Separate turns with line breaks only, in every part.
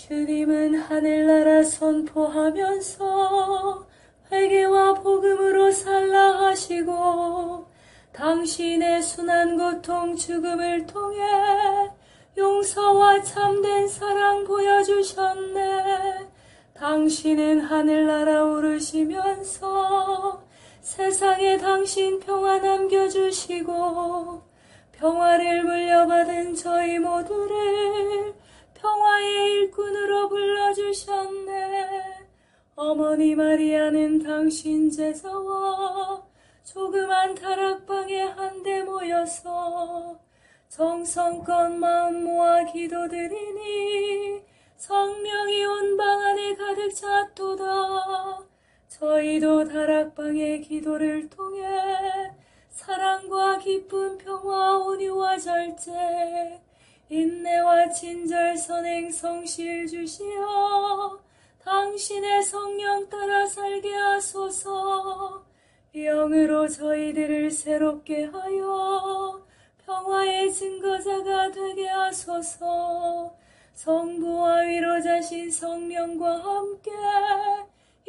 주님은 하늘나라 선포하면서 회개와 복음으로 살라 하시고 당신의 순한 고통 죽음을 통해 용서와 참된 사랑 보여주셨네. 당신은 하늘나라 오르시면서 세상에 당신 평화 남겨주시고 평화를 물려받은 저희 모두를 평화의 일꾼으로 불러주셨네. 어머니 마리아는 당신 제자와 조그만 다락방에 한데 모여서 정성껏 마음 모아 기도드리니 성령이 온 방 안에 가득 찼도다. 저희도 다락방의 기도를 통해 사랑과 기쁨, 평화, 온유와 절제, 인내와 친절, 선행, 성실 주시어 당신의 성령 따라 살게 하소서. 영으로 저희들을 새롭게 하여 평화의 증거자가 되게 하소서. 성부와 위로자신 성령과 함께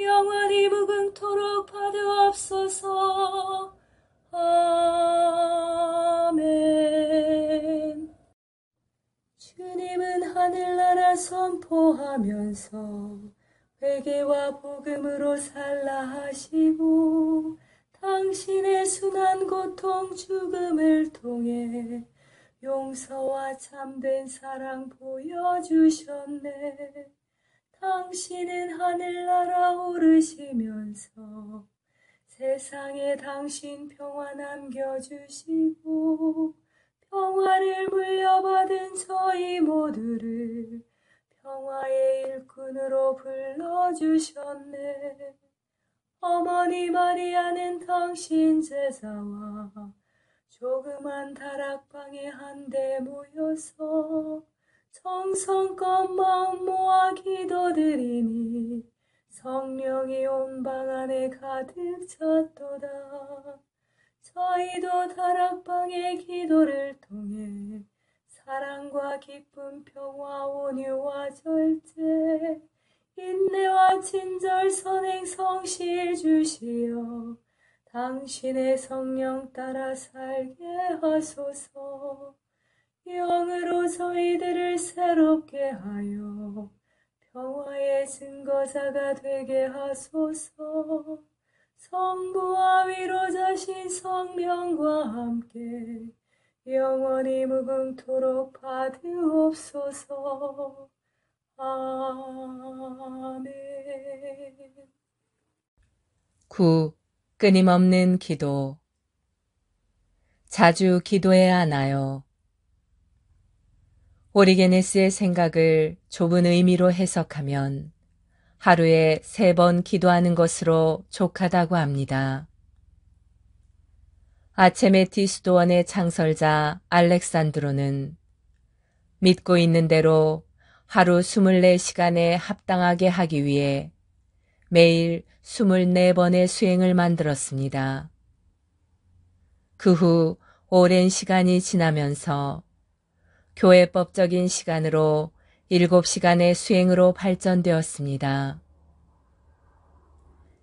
영원히 무궁토록 받으옵소서. 아멘. 주님은 하늘나라 선포하면서 회개와 복음으로 살라 하시고 당신의 순한 고통 죽음을 통해 용서와 참된 사랑 보여주셨네. 당신은 하늘나라 오르시면서 세상에 당신 평화 남겨주시고 평화를 물려받은 저희 모두를 평화의 일꾼으로 불러주셨네. 어머니 마리아는 당신 제자와 조그만 다락방에 한데 모여서 정성껏 마음 모아 기도드리니 성령이 온 방 안에 가득 찼도다. 저희도 다락방의 기도를 통해 사랑과 기쁨, 평화, 온유와 절제, 인내와 친절, 선행, 성실 주시어 당신의 성령 따라 살게 하소서. 영으로 저희들을 새롭게 하여 평화의 증거자가 되게 하소서. 성부와 위로자신 성령과 함께 영원히 무궁토록 받으옵소서. 아멘.
9. 끊임없는 기도. 자주 기도해야 하나요? 오리게네스의 생각을 좁은 의미로 해석하면 하루에 3번 기도하는 것으로 족하다고 합니다. 아체메티스도원의 창설자 알렉산드로는 믿고 있는 대로 하루 24시간에 합당하게 하기 위해 매일 24번의 수행을 만들었습니다. 그 후 오랜 시간이 지나면서 교회법적인 시간으로 7시간의 수행으로 발전되었습니다.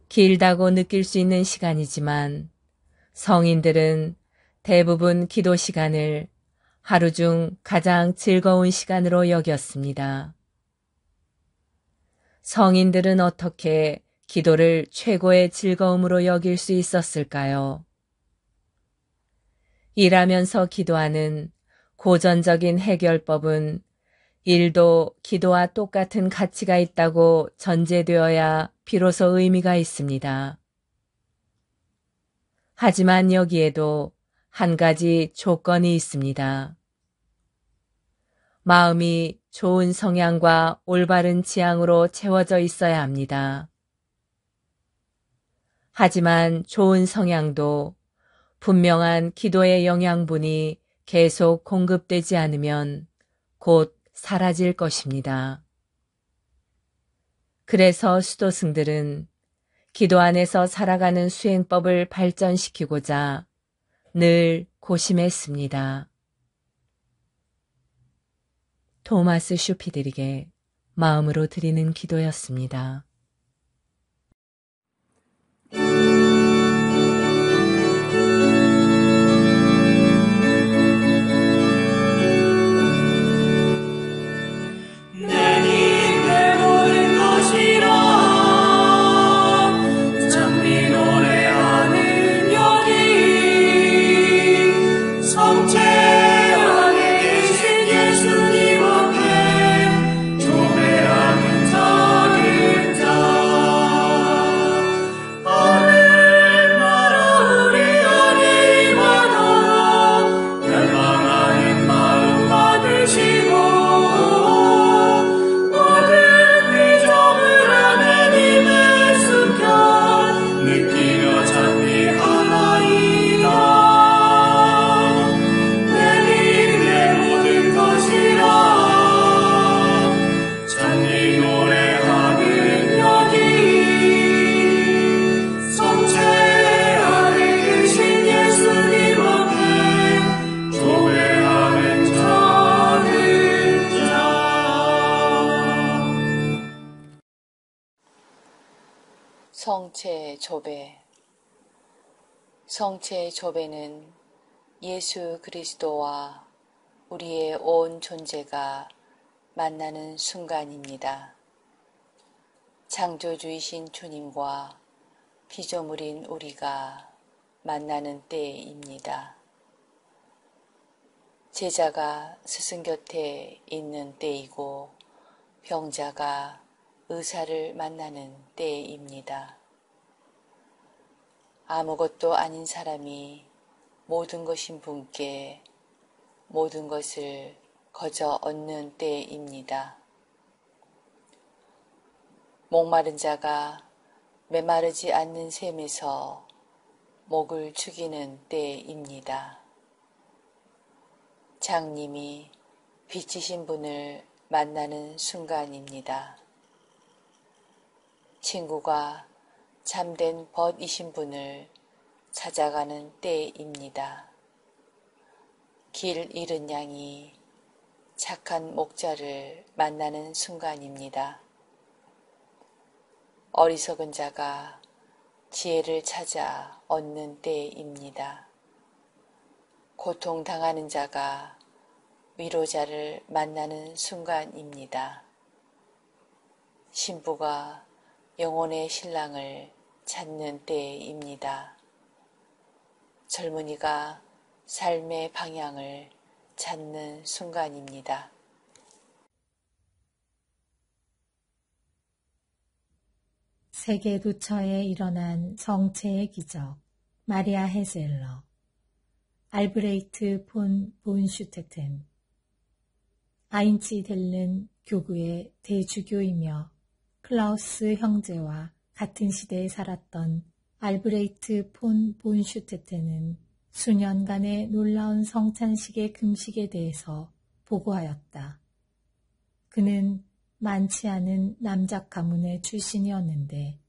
길다고 느낄 수 있는 시간이지만 성인들은 대부분 기도 시간을 하루 중 가장 즐거운 시간으로 여겼습니다. 성인들은 어떻게 기도를 최고의 즐거움으로 여길 수 있었을까요? 일하면서 기도하는 고전적인 해결법은 일도 기도와 똑같은 가치가 있다고 전제되어야 비로소 의미가 있습니다. 하지만 여기에도 한 가지 조건이 있습니다. 마음이 좋은 성향과 올바른 지향으로 채워져 있어야 합니다. 하지만 좋은 성향도 분명한 기도의 영양분이 계속 공급되지 않으면 곧 사라질 것입니다. 그래서 수도승들은 기도 안에서 살아가는 수행법을 발전시키고자 늘 고심했습니다. 토마스 슈피드릭의 마음으로 드리는 기도였습니다.
성체 조배. 성체 조배는 예수 그리스도와 우리의 온 존재가 만나는 순간입니다. 창조주이신 주님과 피조물인 우리가 만나는 때입니다. 제자가 스승 곁에 있는 때이고 병자가 의사를 만나는 때입니다. 아무것도 아닌 사람이 모든 것인 분께 모든 것을 거저 얻는 때입니다. 목마른 자가 메마르지 않는 샘에서 목을 축이는 때입니다. 장님이 빚지신 분을 만나는 순간입니다. 친구가 참된 벗이신 분을 찾아가는 때입니다. 길 잃은 양이 착한 목자를 만나는 순간입니다. 어리석은 자가 지혜를 찾아 얻는 때입니다. 고통당하는 자가 위로자를 만나는 순간입니다. 신부가 영혼의 신랑을 찾는 때입니다. 젊은이가 삶의 방향을 찾는 순간입니다.
세계 도처에 일어난 성체의 기적, 마리아 헤셀러, 알브레이트 폰 본슈테텐. 아인치델른 교구의 대주교이며 클라우스 형제와 같은 시대에 살았던 알브레이트 폰 본슈테텐은 수년간의 놀라운 성찬식의 금식에 대해서 보고하였다. 그는 많지 않은 남작 가문의 출신이었는데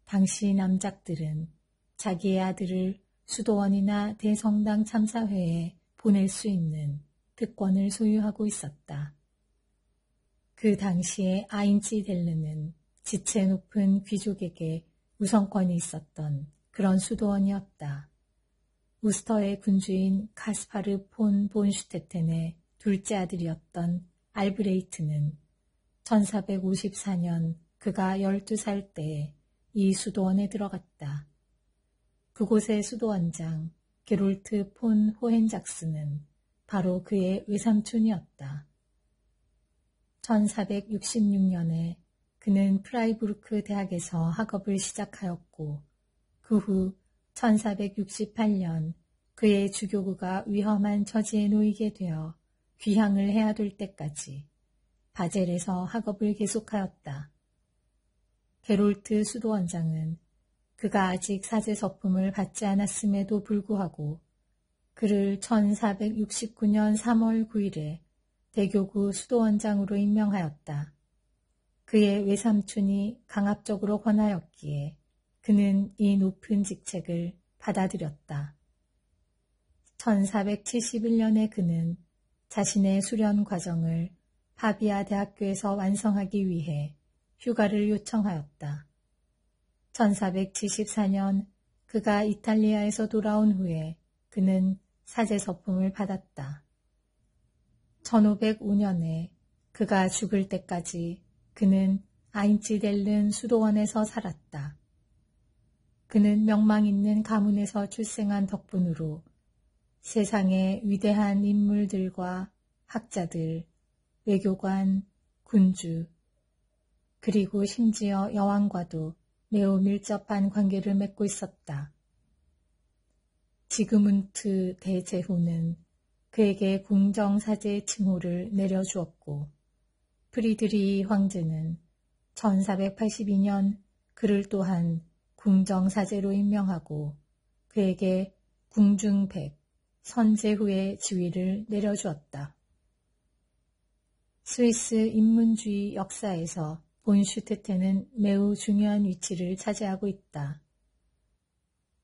당시 남작들은 자기의 아들을 수도원이나 대성당 참사회에 보낼 수 있는 특권을 소유하고 있었다. 그 당시에 아인치델르는 지체 높은 귀족에게 우선권이 있었던 그런 수도원이었다. 우스터의 군주인 카스파르 폰 본슈테텐의 둘째 아들이었던 알브레이트는 1454년 그가 12살 때에 이 수도원에 들어갔다. 그곳의 수도원장 게롤트 폰 호헨작스는 바로 그의 외삼촌이었다. 1466년에 그는 프라이부르크 대학에서 학업을 시작하였고 그 후 1468년 그의 주교구가 위험한 처지에 놓이게 되어 귀향을 해야 될 때까지 바젤에서 학업을 계속하였다. 게롤트 수도원장은 그가 아직 사제서품을 받지 않았음에도 불구하고 그를 1469년 3월 9일에 대교구 수도원장으로 임명하였다. 그의 외삼촌이 강압적으로 권하였기에 그는 이 높은 직책을 받아들였다. 1471년에 그는 자신의 수련 과정을 파비아 대학교에서 완성하기 위해 휴가를 요청하였다. 1474년 그가 이탈리아에서 돌아온 후에 그는 사제서품을 받았다. 1505년에 그가 죽을 때까지 그는 아인치델른 수도원에서 살았다. 그는 명망 있는 가문에서 출생한 덕분으로 세상의 위대한 인물들과 학자들, 외교관, 군주, 그리고 심지어 여왕과도 매우 밀접한 관계를 맺고 있었다. 지그문트 대제후는 그에게 궁정사제 칭호를 내려주었고 프리드리히 황제는 1482년 그를 또한 궁정사제로 임명하고 그에게 궁중백, 선제후의 지위를 내려주었다. 스위스 인문주의 역사에서 본슈트테는 매우 중요한 위치를 차지하고 있다.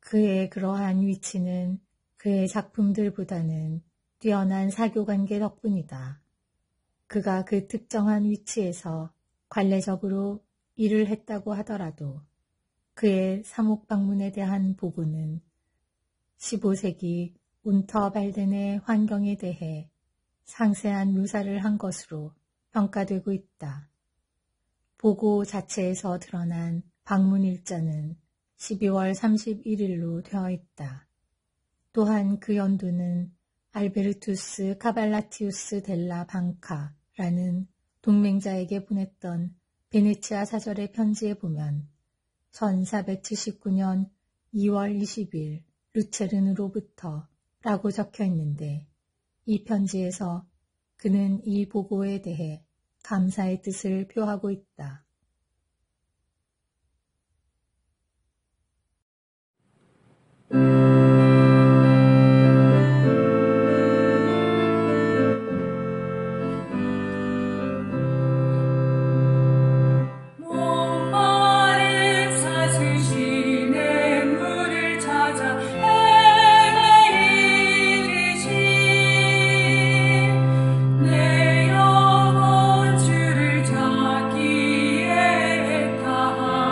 그의 그러한 위치는 그의 작품들보다는 뛰어난 사교관계 덕분이다. 그가 그 특정한 위치에서 관례적으로 일을 했다고 하더라도 그의 사목방문에 대한 보고는 15세기 운터발덴의 환경에 대해 상세한 묘사를 한 것으로 평가되고 있다. 보고 자체에서 드러난 방문 일자는 12월 31일로 되어 있다. 또한 그 연도는 알베르투스 카발라티우스 델라 방카라는 동맹자에게 보냈던 베네치아 사절의 편지에 보면 1479년 2월 20일 루체른으로부터 라고 적혀 있는데 이 편지에서 그는 이 보고에 대해 감사의 뜻을 표하고 있다.
목마른 사슬시내 물을 찾아 헤매이듯이 내 영혼 주를 찾기에 다하나이다.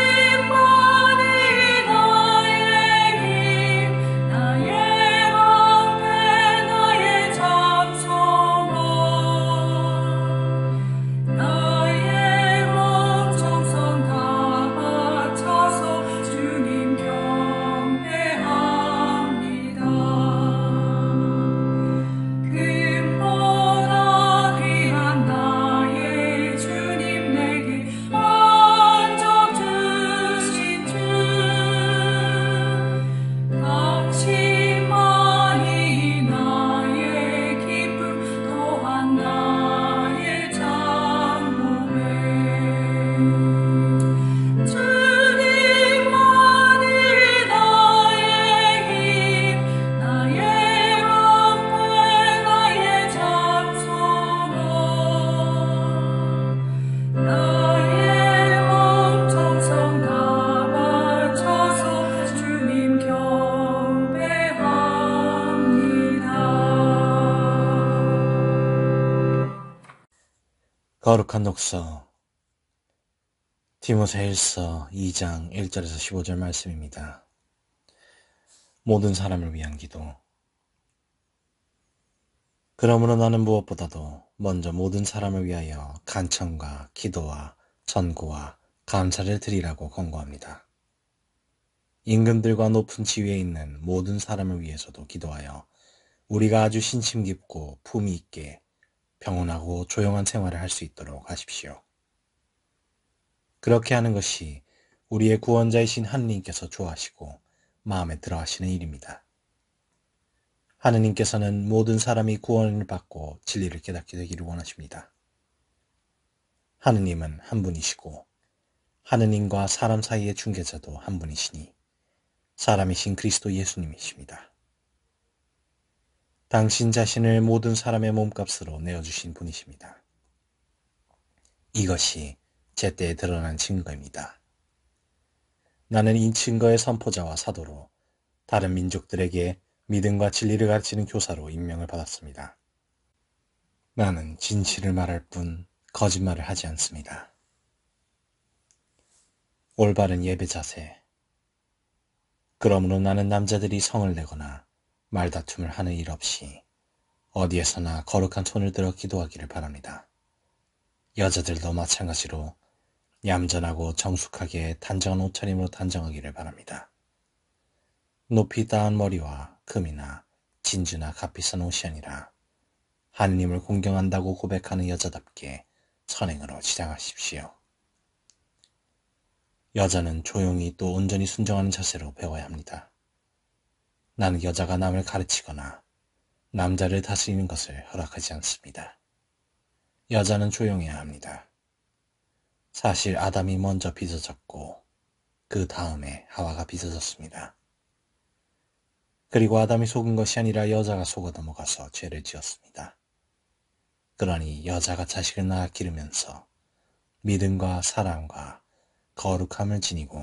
주님만이 나의 힘, 나의 방패, 나의 장성원, 나의 몸 정성 다 바쳐서 주님 경배합니다. 금보다 귀한 나의 주님 내게 안적 주신 주, 당신만이 나의 기쁨 또한 나의 장목에 주님만이 나의 힘, 나의 방패, 나의 장성원, 나의 몸 정성 다 바쳐서 주님 경배합니다.
거룩한 독서 디모데일서 2장 1절에서 15절 말씀입니다. 모든 사람을 위한 기도. 그러므로 나는 무엇보다도 먼저 모든 사람을 위하여 간청과 기도와 전구와 감사를 드리라고 권고합니다. 임금들과 높은 지위에 있는 모든 사람을 위해서도 기도하여 우리가 아주 신심 깊고 품위 있게 평온하고 조용한 생활을 할 수 있도록 하십시오. 그렇게 하는 것이 우리의 구원자이신 하느님께서 좋아하시고 마음에 들어하시는 일입니다. 하느님께서는 모든 사람이 구원을 받고 진리를 깨닫게 되기를 원하십니다. 하느님은 한 분이시고 하느님과 사람 사이의 중개자도 한 분이시니 사람이신 그리스도 예수님이십니다. 당신 자신을 모든 사람의 몸값으로 내어주신 분이십니다. 이것이 제때에 드러난 증거입니다. 나는 이 증거의 선포자와 사도로 다른 민족들에게 믿음과 진리를 가르치는 교사로 임명을 받았습니다. 나는 진실을 말할 뿐 거짓말을 하지 않습니다. 올바른 예배 자세. 그러므로 나는 남자들이 성을 내거나 말다툼을 하는 일 없이 어디에서나 거룩한 손을 들어 기도하기를 바랍니다. 여자들도 마찬가지로 얌전하고 정숙하게 단정한 옷차림으로 단정하기를 바랍니다. 높이 따은 머리와 금이나 진주나 값비싼 옷이 아니라 하느님을 공경한다고 고백하는 여자답게 선행으로 지장하십시오. 여자는 조용히 또 온전히 순종하는 자세로 배워야 합니다. 나는 여자가 남을 가르치거나 남자를 다스리는 것을 허락하지 않습니다. 여자는 조용해야 합니다. 사실 아담이 먼저 빚어졌고 그 다음에 하와가 빚어졌습니다. 그리고 아담이 속은 것이 아니라 여자가 속아 넘어가서 죄를 지었습니다. 그러니 여자가 자식을 낳아 기르면서 믿음과 사랑과 거룩함을 지니고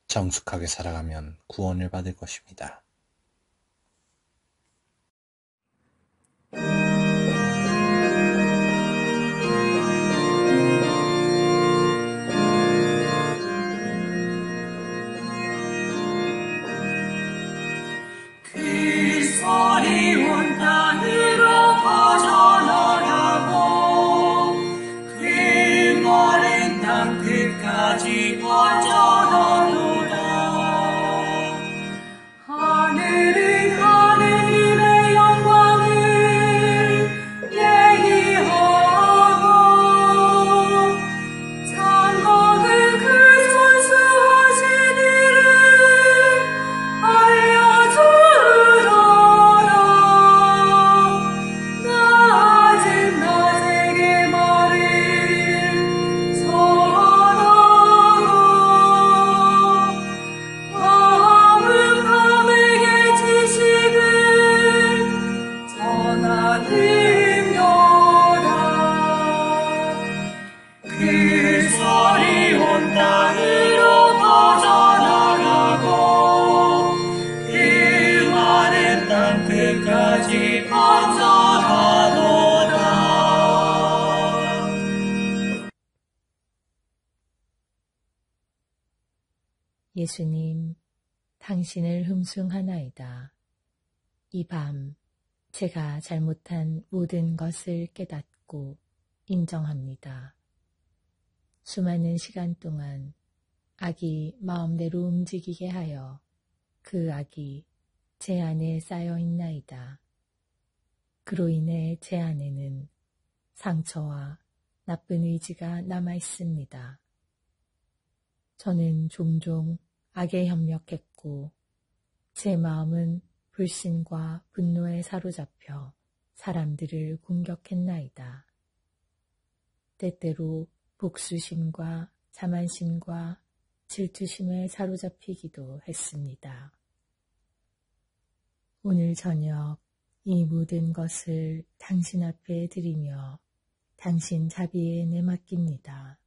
정숙하게 살아가면 구원을 받을 것입니다.
그 소리 온 땅으로 퍼져나가고 그 마른 땅 끝까지 퍼져나도다. 하늘은 하느님의 영광을 얘기하고 천국은 그 손수하신 일을 알려주더라. 낮은 낮에게 말을 전하고 밤은 밤에게 지식을 전하느냐라. 그 소리 온 땅으로 퍼져나가고 그 마른 땅 끝까지 퍼져가도다.
예수님, 당신을 흠숭하나이다. 이 밤 제가 잘못한 모든 것을 깨닫고 인정합니다. 수많은 시간 동안 악이 마음대로 움직이게 하여 그 악이 제 안에 쌓여 있나이다. 그로 인해 제 안에는 상처와 나쁜 의지가 남아 있습니다. 저는 종종 악에 협력했고 제 마음은 불신과 분노에 사로잡혀 사람들을 공격했나이다. 때때로 복수심과 자만심과 질투심에 사로잡히기도 했습니다. 오늘 저녁 이 모든 것을 당신 앞에 드리며 당신 자비에 내맡깁니다.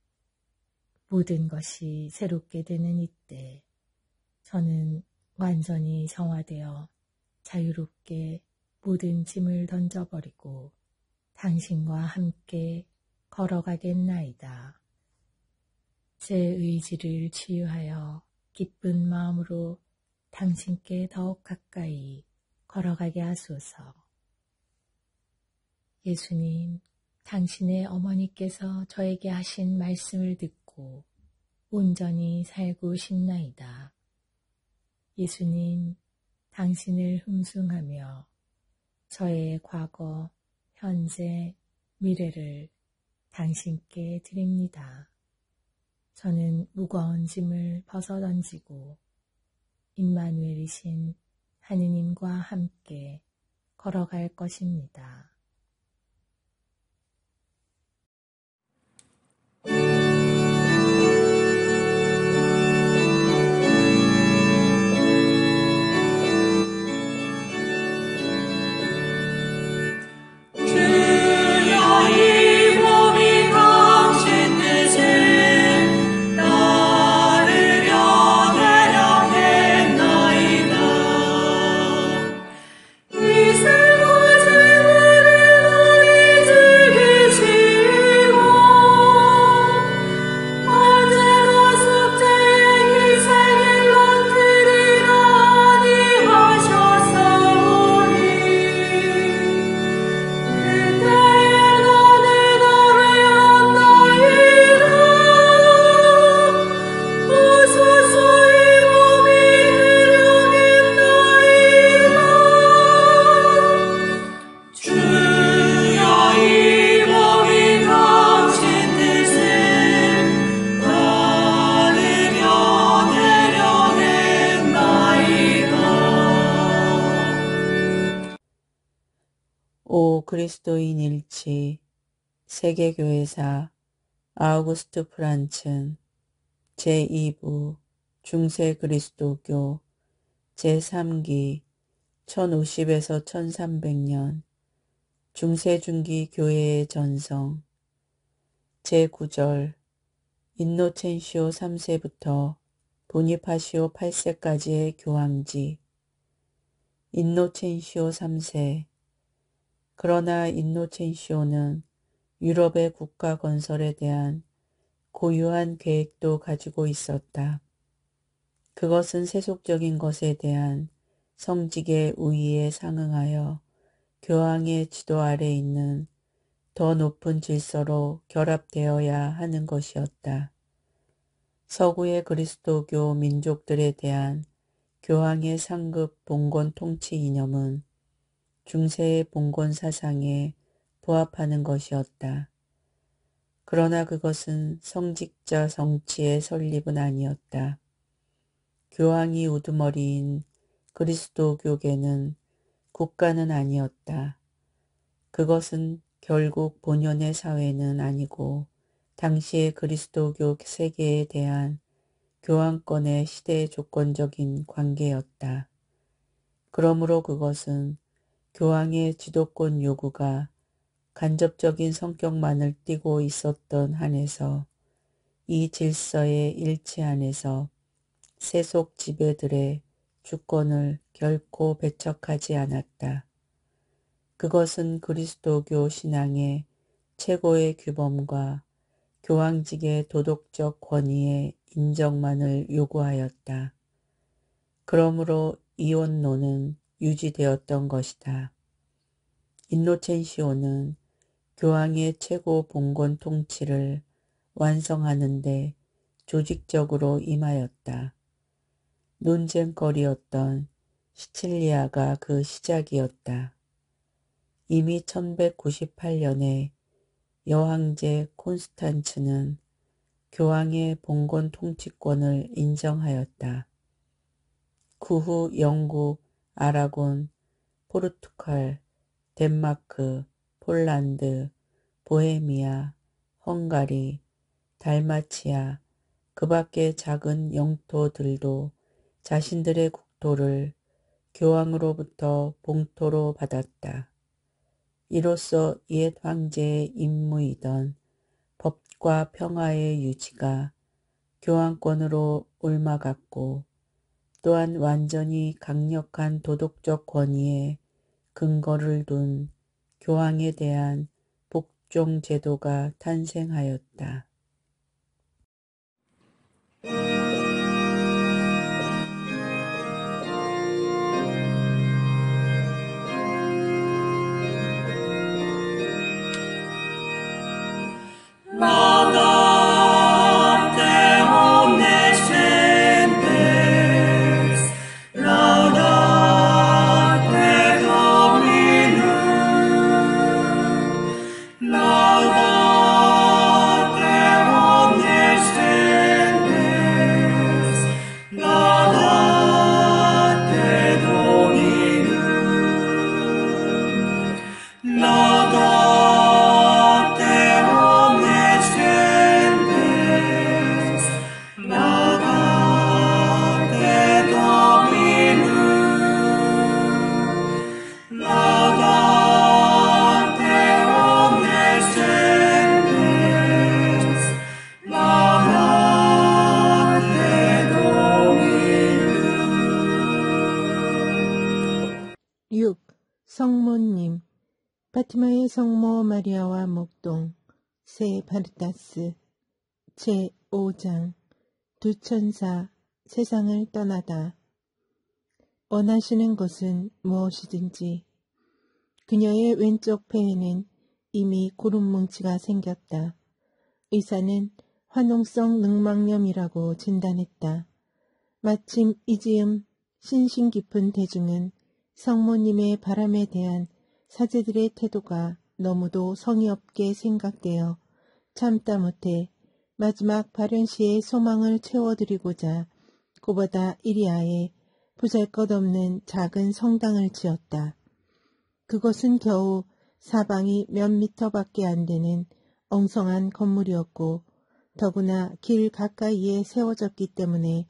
모든 것이 새롭게 되는 이때 저는 완전히 정화되어 자유롭게 모든 짐을 던져버리고 당신과 함께 걸어가겠나이다. 제 의지를 치유하여 기쁜 마음으로 당신께 더욱 가까이 걸어가게 하소서. 예수님, 당신의 어머니께서 저에게 하신 말씀을 듣고 온전히 살고 싶나이다. 예수님, 당신을 흠숭하며 저의 과거, 현재, 미래를 당신께 드립니다. 저는 무거운 짐을 벗어던지고 임마누엘이신 하느님과 함께 걸어갈 것입니다.
고 그리스도인 일치 세계교회사 아우구스트 프란츠 제2부 중세 그리스도교 제3기 1050에서 1300년 중세중기 교회의 전성 제9절 인노첸시오 3세부터 보니파시오 8세까지의 교황지 인노첸시오 3세 그러나 인노첸시오는 유럽의 국가 건설에 대한 고유한 계획도 가지고 있었다. 그것은 세속적인 것에 대한 성직의 우위에 상응하여 교황의 지도 아래 있는 더 높은 질서로 결합되어야 하는 것이었다. 서구의 그리스도교 민족들에 대한 교황의 상급 봉건 통치 이념은 중세의 봉건 사상에 부합하는 것이었다. 그러나 그것은 성직자 정치의 설립은 아니었다. 교황이 우두머리인 그리스도교계는 국가는 아니었다. 그것은 결국 본연의 사회는 아니고 당시의 그리스도교 세계에 대한 교황권의 시대의 조건적인 관계였다. 그러므로 그것은 교황의 지도권 요구가 간접적인 성격만을 띠고 있었던 한에서 이 질서의 일치 안에서 세속 지배들의 주권을 결코 배척하지 않았다. 그것은 그리스도교 신앙의 최고의 규범과 교황직의 도덕적 권위의 인정만을 요구하였다. 그러므로 이원론은 유지되었던 것이다. 인노첸시오는 교황의 최고 봉건 통치를 완성하는데 조직적으로 임하였다. 논쟁거리였던 시칠리아가 그 시작이었다. 이미 1198년에 여황제 콘스탄츠는 교황의 봉건 통치권을 인정하였다. 그 후 영국, 아라곤, 포르투갈, 덴마크, 폴란드, 보헤미아, 헝가리, 달마치아, 그 밖의 작은 영토들도 자신들의 국토를 교황으로부터 봉토로 받았다. 이로써 옛 황제의 임무이던 법과 평화의 유지가 교황권으로 옮아갔고 또한 완전히 강력한 도덕적 권위에 근거를 둔 교황에 대한 복종 제도가 탄생하였다.
Laudate omnes gentes, laudate Dominum, laudate omnes gentes, laudate Dominum, laudate omnes gentes, laudate Dominum, laudate omnes gentes, laudate Dominum.
6. 성모님 파티마의 성모 마리아와 목동 세 바르타스 제5장 두 천사 세상을 떠나다 원하시는 것은 무엇이든지 그녀의 왼쪽 폐에는 이미 구름뭉치가 생겼다. 의사는 화농성 늑막염이라고 진단했다. 마침 이 즈음 신신 깊은 대중은 성모님의 바람에 대한 사제들의 태도가 너무도 성의 없게 생각되어 참다 못해 마지막 발현 시의 소망을 채워드리고자 그보다 이리아에 보잘것없는 작은 성당을 지었다. 그것은 겨우 사방이 몇 미터밖에 안 되는 엉성한 건물이었고 더구나 길 가까이에 세워졌기 때문에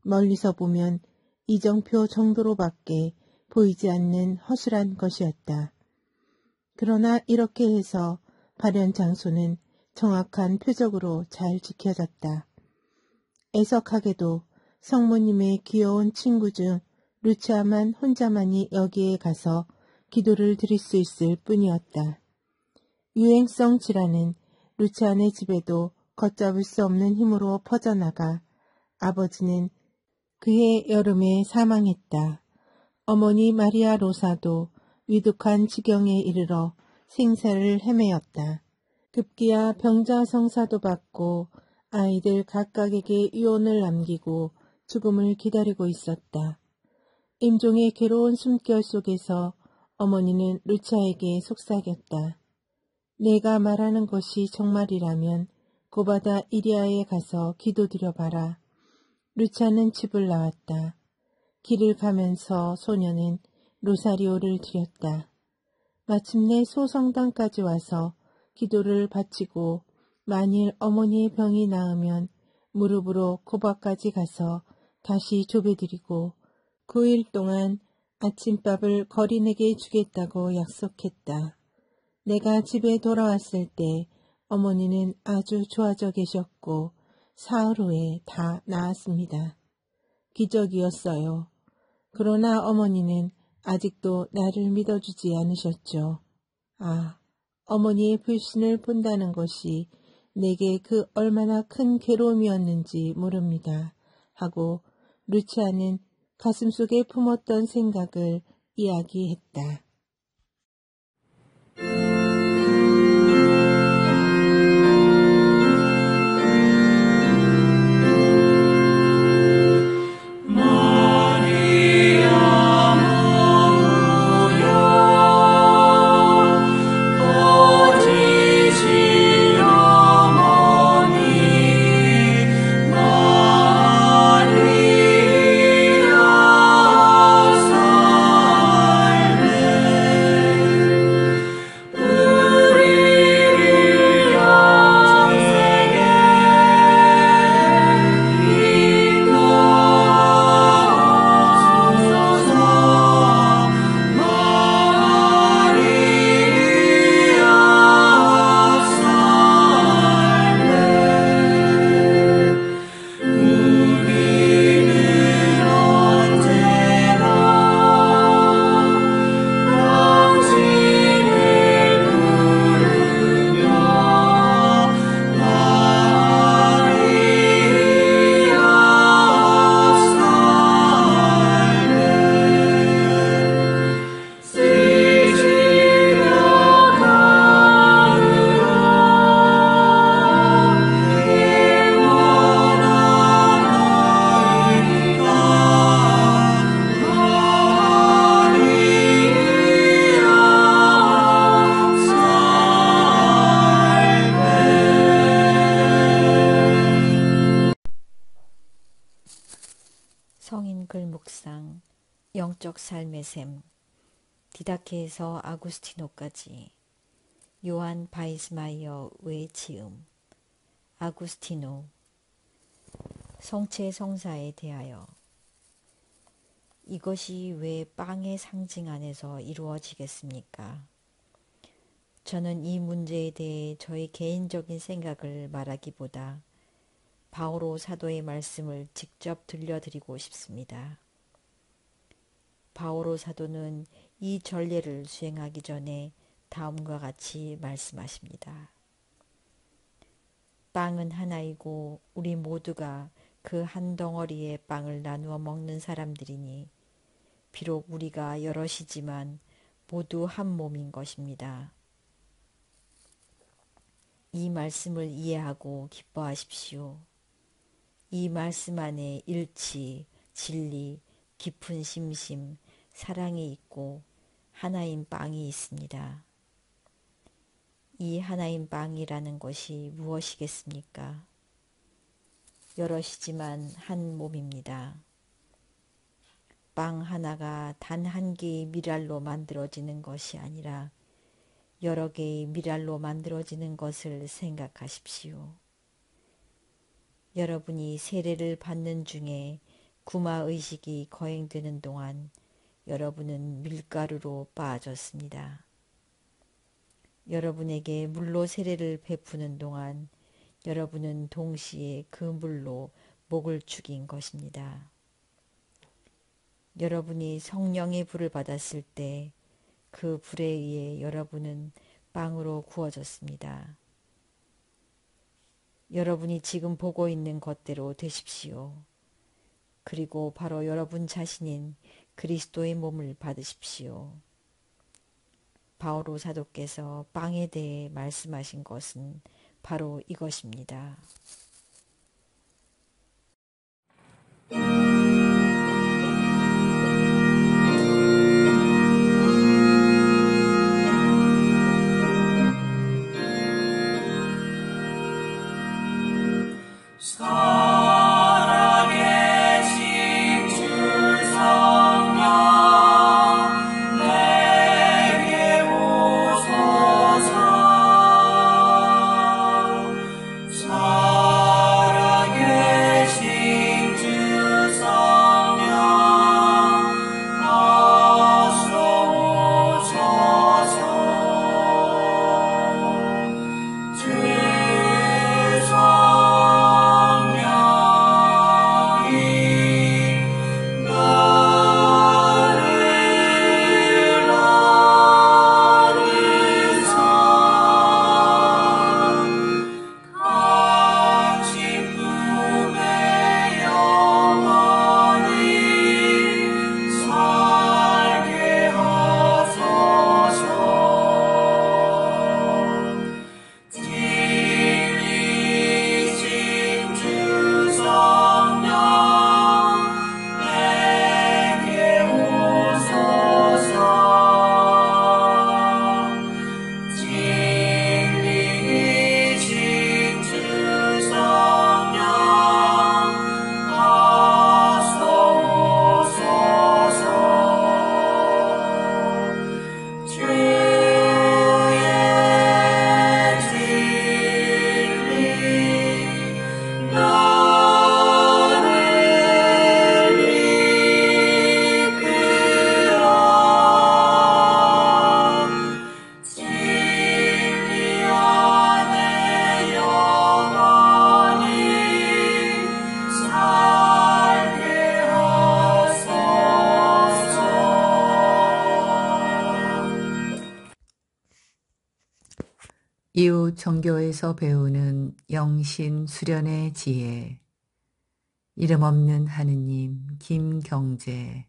멀리서 보면 이정표 정도로밖에 보이지 않는 허술한 것이었다. 그러나 이렇게 해서 발현 장소는 정확한 표적으로 잘 지켜졌다. 애석하게도 성모님의 귀여운 친구 중 루치아만 혼자만이 여기에 가서 기도를 드릴 수 있을 뿐이었다. 유행성 질환은 루치아네 집에도 걷잡을 수 없는 힘으로 퍼져나가 아버지는 그해 여름에 사망했다. 어머니 마리아 로사도 위독한 지경에 이르러 생사를 헤매었다. 급기야 병자성사도 받고 아이들 각각에게 유언을 남기고 죽음을 기다리고 있었다. 임종의 괴로운 숨결 속에서 어머니는 루치아에게 속삭였다. 내가 말하는 것이 정말이라면 고바다 이리아에 가서 기도드려봐라. 루치아는 집을 나왔다. 길을 가면서 소녀는 로사리오를 드렸다. 마침내 소성당까지 와서 기도를 바치고 만일 어머니의 병이 나으면 무릎으로 고바까지 가서 다시 조배드리고 9일 동안 아침밥을 거린에게 주겠다고 약속했다. 내가 집에 돌아왔을 때 어머니는 아주 좋아져 계셨고 사흘 후에 다 나았습니다. 기적이었어요. 그러나 어머니는 아직도 나를 믿어주지 않으셨죠. 아, 어머니의 불신을 본다는 것이 내게 그 얼마나 큰 괴로움이었는지 모릅니다. 하고 루치아는 가슴속에 품었던 생각을 이야기했다.
성인 글 묵상, 영적 삶의 샘, 디다케에서 아구스티노까지, 요한 바이스마이어 외지음, 아구스티노, 성체 성사에 대하여. 이것이 왜 빵의 상징 안에서 이루어지겠습니까? 저는 이 문제에 대해 저의 개인적인 생각을 말하기보다 바오로 사도의 말씀을 직접 들려드리고 싶습니다. 바오로 사도는 이 전례를 수행하기 전에 다음과 같이 말씀하십니다. 빵은 하나이고 우리 모두가 그 한 덩어리의 빵을 나누어 먹는 사람들이니 비록 우리가 여럿이지만 모두 한 몸인 것입니다. 이 말씀을 이해하고 기뻐하십시오. 이 말씀 안에 일치, 진리, 깊은 심심, 사랑이 있고 하나인 빵이 있습니다. 이 하나인 빵이라는 것이 무엇이겠습니까? 여럿이지만 한 몸입니다. 빵 하나가 단 한 개의 밀알로 만들어지는 것이 아니라 여러 개의 미랄로 만들어지는 것을 생각하십시오. 여러분이 세례를 받는 중에 구마의식이 거행되는 동안 여러분은 밀가루로 빠졌습니다. 여러분에게 물로 세례를 베푸는 동안 여러분은 동시에 그 물로 목을 죽인 것입니다. 여러분이 성령의 불을 받았을 때 그 불에 의해 여러분은 빵으로 구워졌습니다. 여러분이 지금 보고 있는 것대로 되십시오. 그리고 바로 여러분 자신인 그리스도의 몸을 받으십시오. 바오로 사도께서 빵에 대해 말씀하신 것은 바로 이것입니다.
살아계신 주 성령 내게 오소서. 살아계신 주 성령 어서 오소서. 주 성령이 나를 얻으사 당신 품에 영원히 살게 하소서. 진리신 주 성령 내게 오소서. 진리신 주 성령 어서 오소서. 주의 진리 나를 이끌어 진리 안에 영원히 살게 하소서.
이웃 종교에서 배우는 영신 수련의 지혜. 이름 없는 하느님 김경재.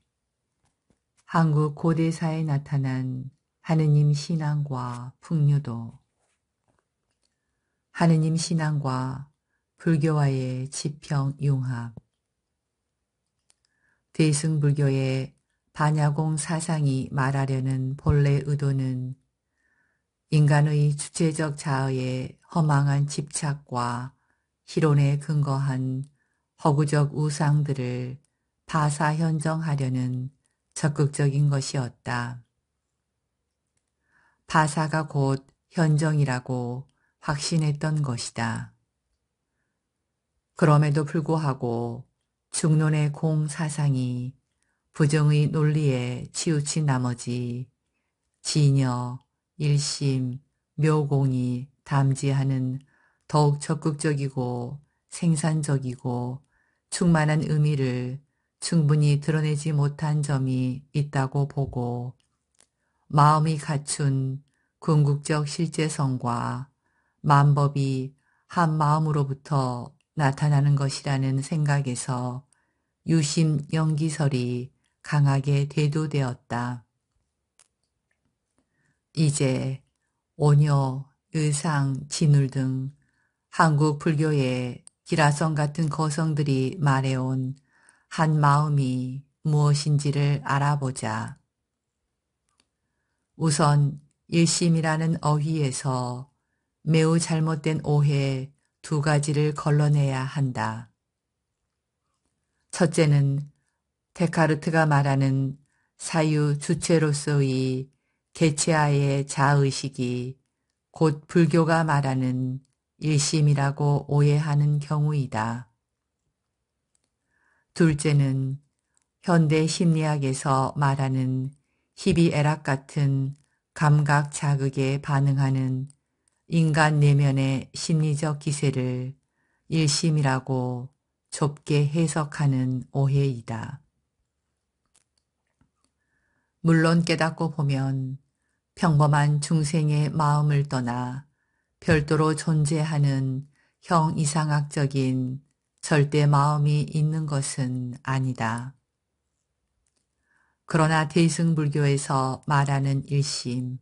한국 고대사에 나타난 하느님 신앙과 풍류도. 하느님 신앙과 불교와의 지평융합. 대승불교의 반야공 사상이 말하려는 본래 의도는 인간의 주체적 자아에 허망한 집착과 희론에 근거한 허구적 우상들을 바사현정하려는 적극적인 것이었다. 바사가 곧 현정이라고 확신했던 것이다. 그럼에도 불구하고 중론의 공사상이 부정의 논리에 치우친 나머지 진여, 일심, 묘공이 담지하는 더욱 적극적이고 생산적이고 충만한 의미를 충분히 드러내지 못한 점이 있다고 보고 마음이 갖춘 궁극적 실제성과 만법이 한 마음으로부터 나타나는 것이라는 생각에서 유심 연기설이 강하게 대두되었다. 이제 오녀, 의상, 진울 등 한국 불교의 기라성 같은 거성들이 말해온 한 마음이 무엇인지를 알아보자. 우선 일심이라는 어휘에서 매우 잘못된 오해 두 가지를 걸러내야 한다. 첫째는 데카르트가 말하는 사유 주체로서의 개체하의 자의식이 곧 불교가 말하는 일심이라고 오해하는 경우이다. 둘째는 현대 심리학에서 말하는 희비애락 같은 감각 자극에 반응하는 인간 내면의 심리적 기세를 일심이라고 좁게 해석하는 오해이다. 물론 깨닫고 보면 평범한 중생의 마음을 떠나 별도로 존재하는 형이상학적인 절대 마음이 있는 것은 아니다. 그러나 대승불교에서 말하는 일심,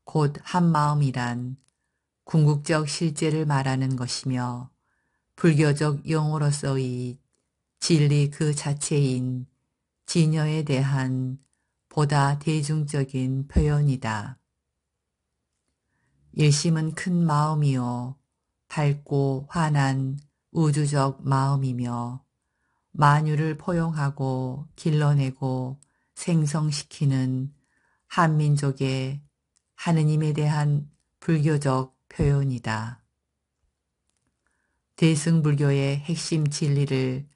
곧 한마음이란 궁극적 실제를 말하는 것이며 불교적 용어로서의 진리 그 자체인 진여에 대한 보다 대중적인 표현이다. 일심은 큰 마음이요 밝고 환한 우주적 마음이며 만유를 포용하고 길러내고 생성시키는 한민족의 하느님에 대한 불교적 표현이다. 대승불교의 핵심 진리를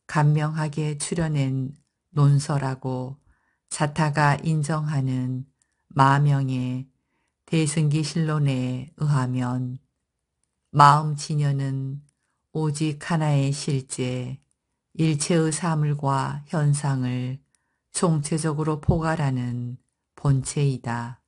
간명하게 추려낸 논서라고 사타가 인정하는 마명의 대승기실론에 의하면 마음 진여는 오직 하나의 실제, 일체의 사물과 현상을 총체적으로 포괄하는 본체이다.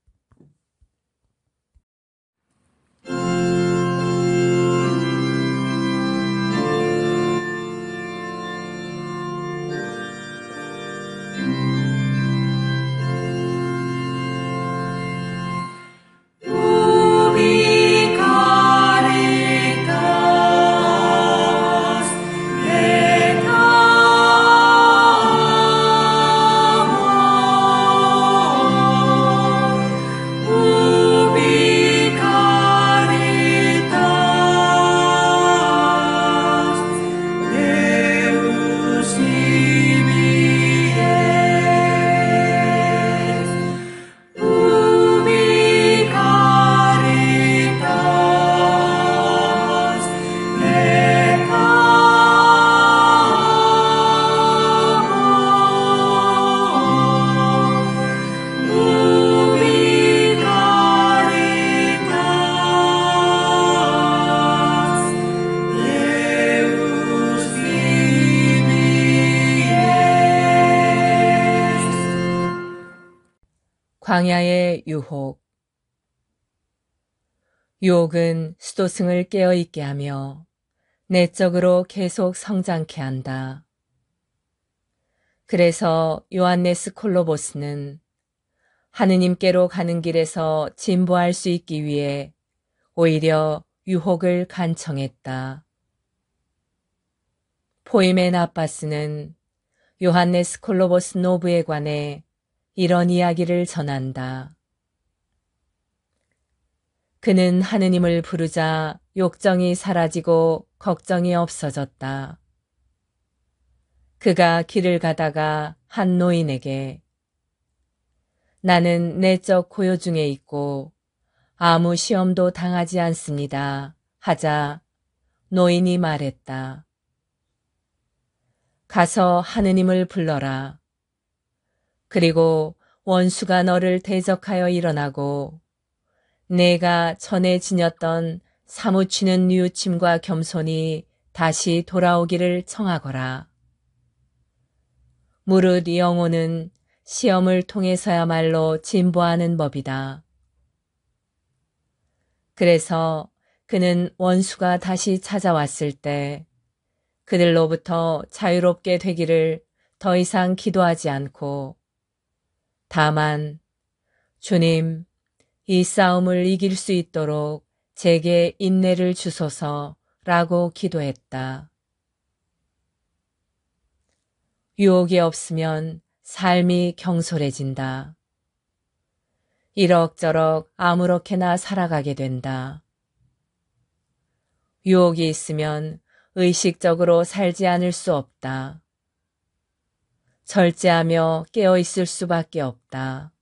광야의 유혹. 유혹은 수도승을 깨어있게 하며 내적으로 계속 성장케 한다. 그래서 요한네스 콜로보스는 하느님께로 가는 길에서 진보할 수 있기 위해 오히려 유혹을 간청했다. 포이멘 아빠스는 요한네스 콜로보스 노브에 관해 이런 이야기를 전한다. 그는 하느님을 부르자 욕정이 사라지고 걱정이 없어졌다. 그가 길을 가다가 한 노인에게 나는 내적 고요 중에 있고 아무 시험도 당하지 않습니다. 하자 노인이 말했다. 가서 하느님을 불러라. 그리고 원수가 너를 대적하여 일어나고 내가 전에 지녔던 사무치는 뉘우침과 겸손이 다시 돌아오기를 청하거라. 무릇 영혼은 시험을 통해서야말로 진보하는 법이다. 그래서 그는 원수가 다시 찾아왔을 때 그들로부터 자유롭게 되기를 더 이상 기도하지 않고 다만 주님, 이 싸움을 이길 수 있도록 제게 인내를 주소서라고 기도했다. 유혹이 없으면 삶이 경솔해진다. 이럭저럭 아무렇게나 살아가게 된다. 유혹이 있으면 의식적으로 살지 않을 수 없다. 절제하며 깨어있을 수밖에 없다.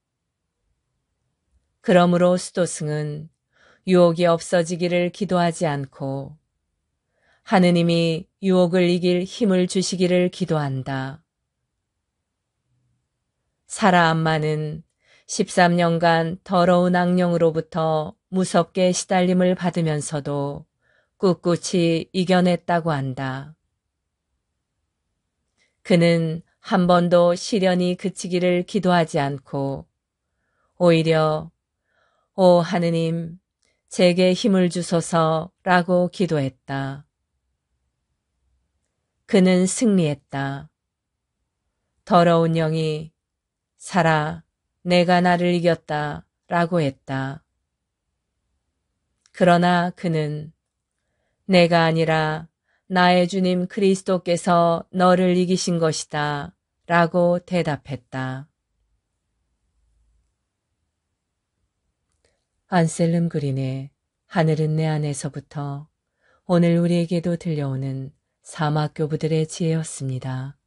그러므로 수도승은 유혹이 없어지기를 기도하지 않고 하느님이 유혹을 이길 힘을 주시기를 기도한다. 사라 암마는 13년간 더러운 악령으로부터 무섭게 시달림을 받으면서도 꿋꿋이 이겨냈다고 한다. 그는 한 번도 시련이 그치기를 기도하지 않고 오히려 오 하느님, 제게 힘을 주소서라고 기도했다. 그는 승리했다. 더러운 영이 사라, 내가 나를 이겼다 라고 했다. 그러나 그는 내가 아니라 나의 주님 그리스도께서 너를 이기신 것이다 라고 대답했다. 안셀름 그린의 하늘은 내 안에서부터 오늘 우리에게도 들려오는 사막교부들의 지혜였습니다.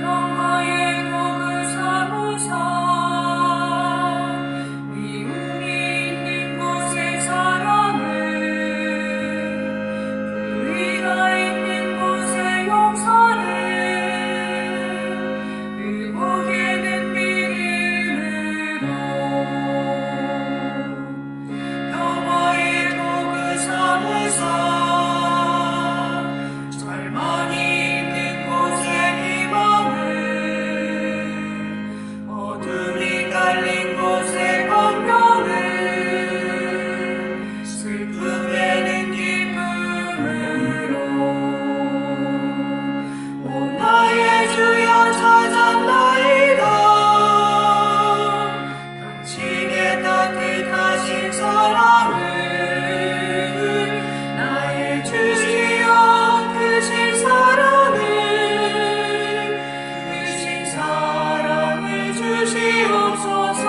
평화의 복을 삼으사 미움이 있는 곳의 사랑을 불의가 있는 곳의 용서를 의복에는 믿음으로 평화의 복을 삼으사 절망이 있는 곳에 희망을 어둠이 깔린 곳에 광명을 슬픔에는 기쁨으로 오 나의 주여 찾았나이다 당신의 따뜻하신 사랑을 나의 주시여 크신 사랑을 주시옵소서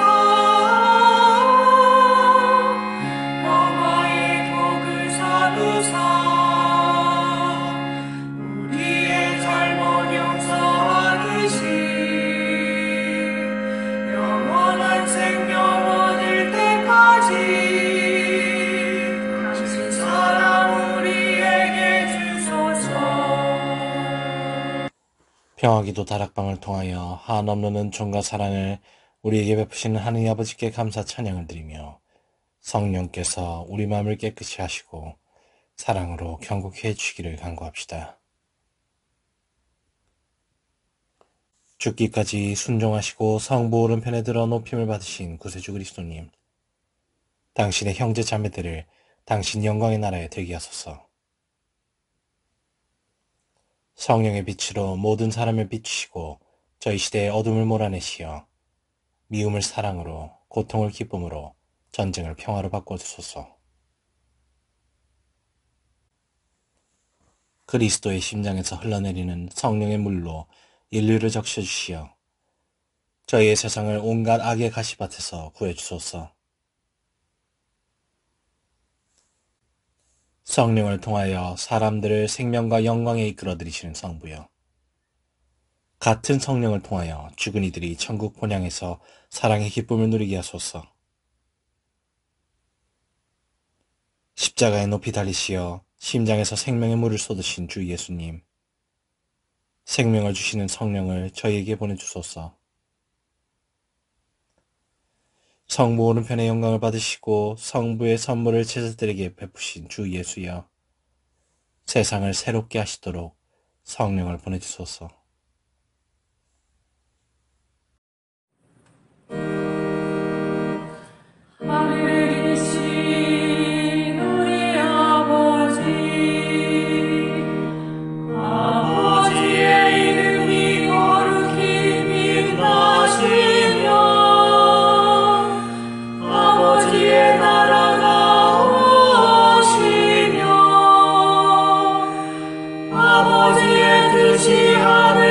평화의 복을 삼으사 우리의 잘못 용서하듯이 영원한 생명 얻을 때까지 당신 사랑 우리에게 주소서.
평화기도 다락방을 통하여 한없는 은총과 사랑을 우리에게 베푸시는 하느님 아버지께 감사 찬양을 드리며 성령께서 우리 마음을 깨끗이 하시고 사랑으로 경고케 해주시기를 간구합시다. 죽기까지 순종하시고 성부 오른편에 들어 높임을 받으신 구세주 그리스도님, 당신의 형제 자매들을 당신 영광의 나라에 되게 하소서. 성령의 빛으로 모든 사람을 비추시고 저희 시대의 어둠을 몰아내시어 미움을 사랑으로, 고통을 기쁨으로, 전쟁을 평화로 바꿔주소서. 그리스도의 심장에서 흘러내리는 성령의 물로 인류를 적셔주시어 저희의 세상을 온갖 악의 가시밭에서 구해주소서. 성령을 통하여 사람들을 생명과 영광에 이끌어들이시는 성부여, 같은 성령을 통하여 죽은 이들이 천국 본향에서 사랑의 기쁨을 누리게 하소서. 십자가에 높이 달리시어 심장에서 생명의 물을 쏟으신 주 예수님, 생명을 주시는 성령을 저희에게 보내주소서. 성부 오른편의 영광을 받으시고 성부의 선물을 제자들에게 베푸신 주 예수여, 세상을 새롭게 하시도록 성령을 보내주소서.
하늘에 계신 우리 아버지의 이름이 거룩히 빛나시며 아버지의 나라가 오시며 아버지의 뜻이 하늘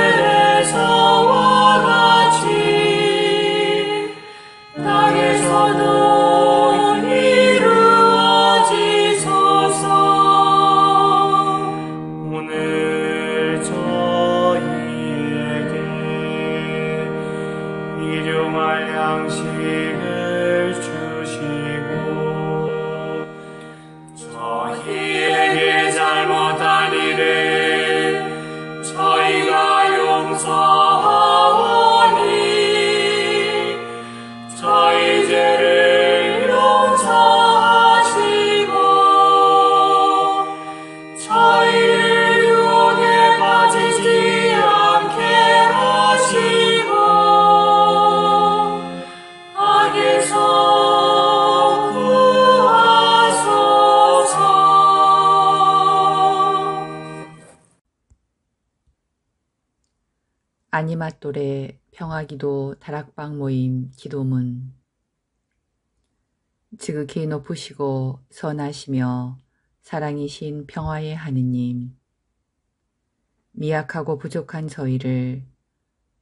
아니마똘의 평화기도 다락방 모임 기도문. 지극히 높으시고 선하시며 사랑이신 평화의 하느님, 미약하고 부족한 저희를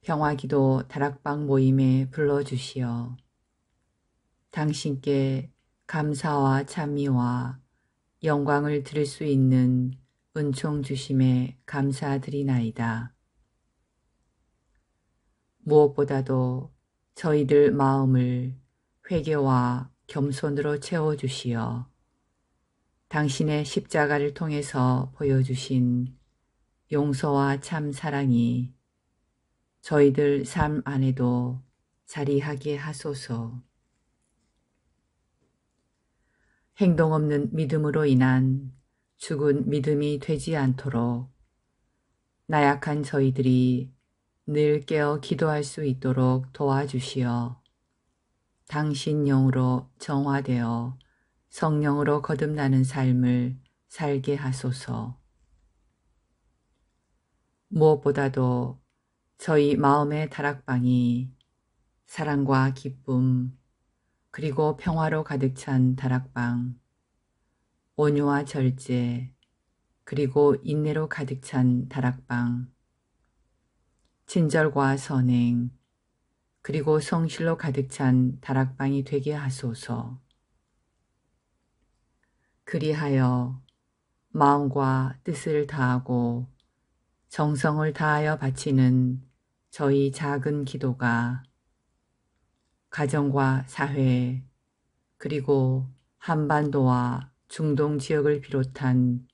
평화기도 다락방 모임에 불러주시어 당신께 감사와 찬미와 영광을 드릴 수 있는 은총 주심에 감사드리나이다. 무엇보다도 저희들 마음을 회개와 겸손으로 채워주시어 당신의 십자가를 통해서 보여주신 용서와 참 사랑이 저희들 삶 안에도 자리하게 하소서. 행동 없는 믿음으로 인한 죽은 믿음이 되지 않도록 나약한 저희들이 늘 깨어 기도할 수 있도록 도와주시어 당신 영으로 정화되어 성령으로 거듭나는 삶을 살게 하소서. 무엇보다도 저희 마음의 다락방이 사랑과 기쁨 그리고 평화로 가득 찬 다락방, 온유와 절제 그리고 인내로 가득 찬 다락방, 친절과 선행 그리고 성실로 가득 찬 다락방이 되게 하소서. 그리하여 마음과 뜻을 다하고 정성을 다하여 바치는 저희 작은 기도가 가정과 사회 그리고 한반도와 중동 지역을 비롯한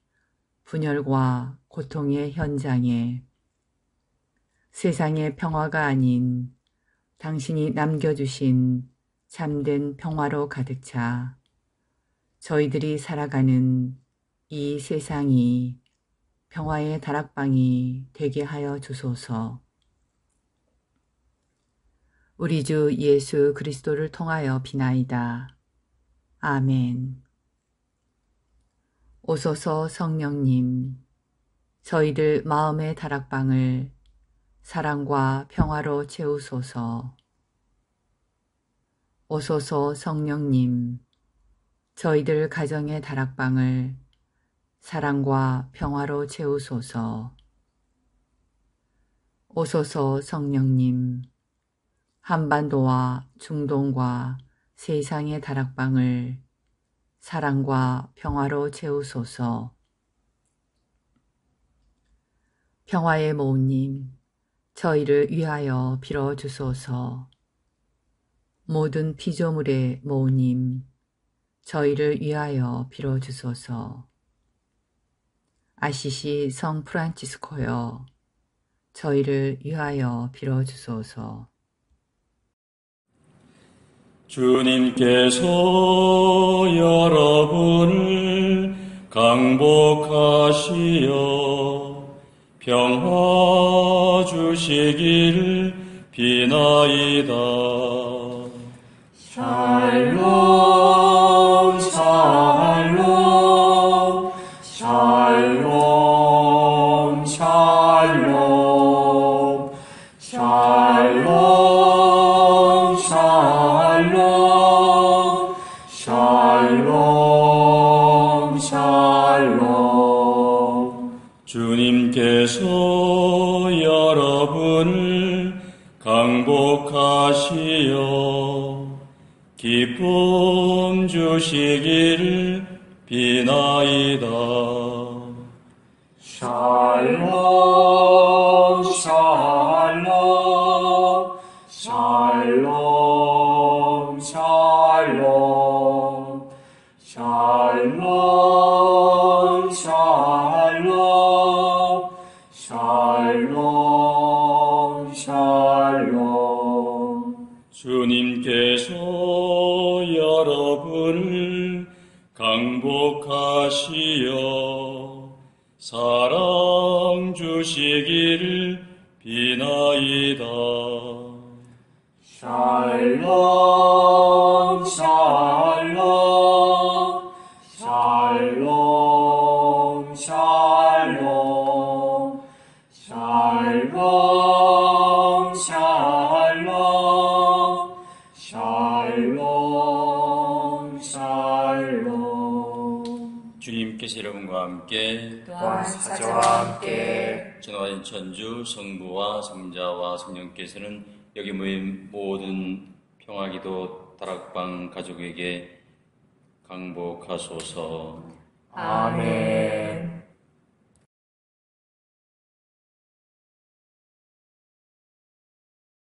분열과 고통의 현장에 세상의 평화가 아닌 당신이 남겨주신 참된 평화로 가득 차 저희들이 살아가는 이 세상이 평화의 다락방이 되게 하여 주소서. 우리 주 예수 그리스도를 통하여 비나이다. 아멘. 오소서 성령님, 저희들 마음의 다락방을 사랑과 평화로 채우소서. 오소서 성령님, 저희들 가정의 다락방을 사랑과 평화로 채우소서. 오소서 성령님, 한반도와 중동과 세상의 다락방을 사랑과 평화로 채우소서. 평화의 모우님, 저희를 위하여 빌어주소서. 모든 피조물의 모우님, 저희를 위하여 빌어주소서. 아시시 성 프란치스코여, 저희를 위하여 빌어주소서.
주님께서 여러분을 강복하시어 평화 주시길 비나이다. 샬롬 샬롬 샬롬 샬롬 샬롬 샬롬 샬롬 샬롬. 주님께서 여러분을 강복하시어 기쁨 주시길 비나이다. 샬롬 샬롬 샬롬 샬롬 샬롬 샬롬 샬롬 샬롬. 주님께서 여러분을 강복하시어 사랑 주시길 비나이다. 샬롬 샬롬 샬롬 샬롬 샬롬 샬롬 샬롬. 주님께서 여러분과 함께
또한 사자와 함께
전화인 천주 성부와 성자와 성령께서는 여기 모인 모든 평화기도 다락방 가족에게 강복하소서.
아멘.